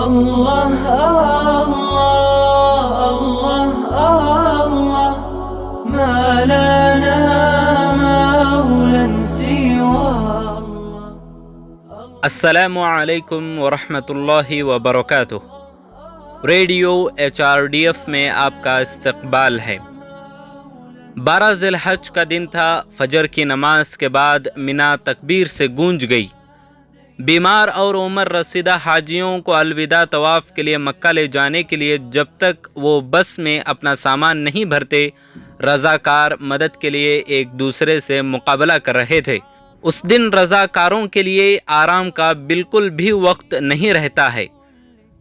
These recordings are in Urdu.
الله الله الله الله ما لنا مولا سوى الله. السلام علیکم ورحمۃ اللہ وبرکاتہ. ریڈیو HRDF میں آپ کا استقبال ہے. 12 ذی الحج کا دن تھا. فجر کی نماز کے بعد منا تکبیر سے گونج گئی. بیمار اور عمر رسیدہ حاجیوں کو الوداع طواف کے لیے مکہ لے جانے کے لیے جب تک وہ بس میں اپنا سامان نہیں بھرتے، رضاکار مدد کے لیے ایک دوسرے سے مقابلہ کر رہے تھے. اس دن رضاکاروں کے لیے آرام کا بالکل بھی وقت نہیں رہتا ہے.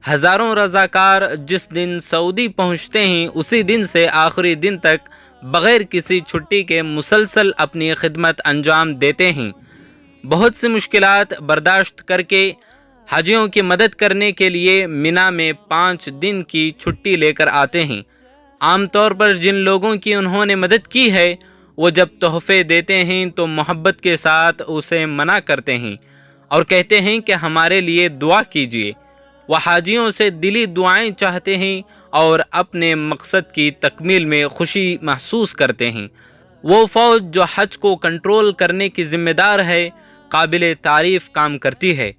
ہزاروں رضاکار جس دن سعودی پہنچتے ہیں اسی دن سے آخری دن تک بغیر کسی چھٹی کے مسلسل اپنی خدمت انجام دیتے ہیں. بہت سی مشکلات برداشت کر کے حاجیوں کی مدد کرنے کے لیے منا میں 5 دن کی چھٹی لے کر آتے ہیں. عام طور پر جن لوگوں کی انہوں نے مدد کی ہے وہ جب تحفے دیتے ہیں تو محبت کے ساتھ اسے منع کرتے ہیں اور کہتے ہیں کہ ہمارے لیے دعا کیجیے. وہ حاجیوں سے دلی دعائیں چاہتے ہیں اور اپنے مقصد کی تکمیل میں خوشی محسوس کرتے ہیں. وہ فوج جو حج کو کنٹرول کرنے کی ذمہ دار ہے قابل تعریف کام کرتی ہے.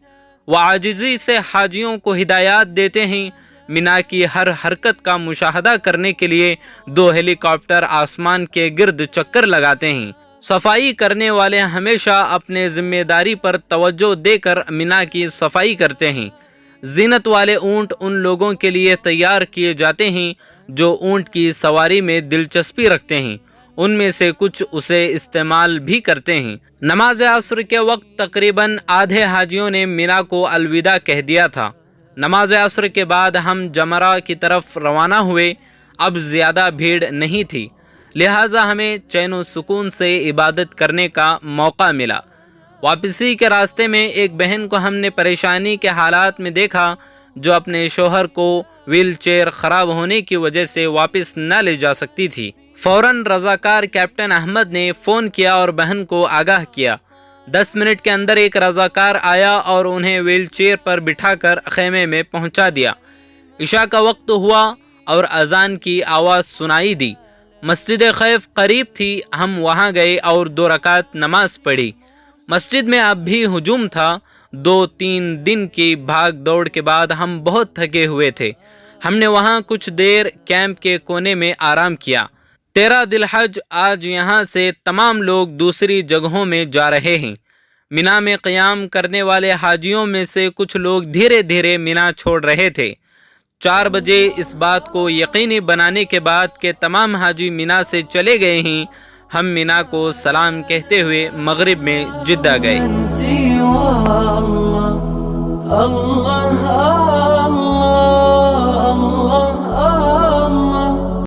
وہ عاجزی سے حاجیوں کو ہدایات دیتے ہیں. منا کی ہر حرکت کا مشاہدہ کرنے کے لیے 2 ہیلی کاپٹر آسمان کے گرد چکر لگاتے ہیں. صفائی کرنے والے ہمیشہ اپنے ذمہ داری پر توجہ دے کر منا کی صفائی کرتے ہیں. زینت والے اونٹ ان لوگوں کے لیے تیار کیے جاتے ہیں جو اونٹ کی سواری میں دلچسپی رکھتے ہیں. ان میں سے کچھ اسے استعمال بھی کرتے ہیں. نماز عصر کے وقت تقریباً آدھے حاجیوں نے منا کو الوداع کہہ دیا تھا. نماز عصر کے بعد ہم جمرہ کی طرف روانہ ہوئے. اب زیادہ بھیڑ نہیں تھی لہٰذا ہمیں چین و سکون سے عبادت کرنے کا موقع ملا. واپسی کے راستے میں ایک بہن کو ہم نے پریشانی کے حالات میں دیکھا جو اپنے شوہر کو ویل چیئر خراب ہونے کی وجہ سے واپس نہ لے جا سکتی تھی. فوراً رضاکار کیپٹن احمد نے فون کیا اور بہن کو آگاہ کیا. 10 منٹ کے اندر ایک رضاکار آیا اور انہیں ویل چیئر پر بٹھا کر خیمے میں پہنچا دیا. عشاء کا وقت ہوا اور اذان کی آواز سنائی دی. مسجد خیف قریب تھی. ہم وہاں گئے اور 2 رکعت نماز پڑھی. مسجد میں اب بھی ہجوم تھا. 2-3 دن کی بھاگ دوڑ کے بعد ہم بہت تھکے ہوئے تھے. ہم نے وہاں کچھ دیر کیمپ کے کونے میں آرام کیا. 13 ذی الحج آج یہاں سے تمام لوگ دوسری جگہوں میں جا رہے ہیں. منا میں قیام کرنے والے حاجیوں میں سے کچھ لوگ دھیرے دھیرے منا چھوڑ رہے تھے. 4 بجے اس بات کو یقینی بنانے کے بعد کہ تمام حاجی منا سے چلے گئے ہیں ہم منا کو سلام کہتے ہوئے مغرب میں جدہ گئے. الله الله الله الله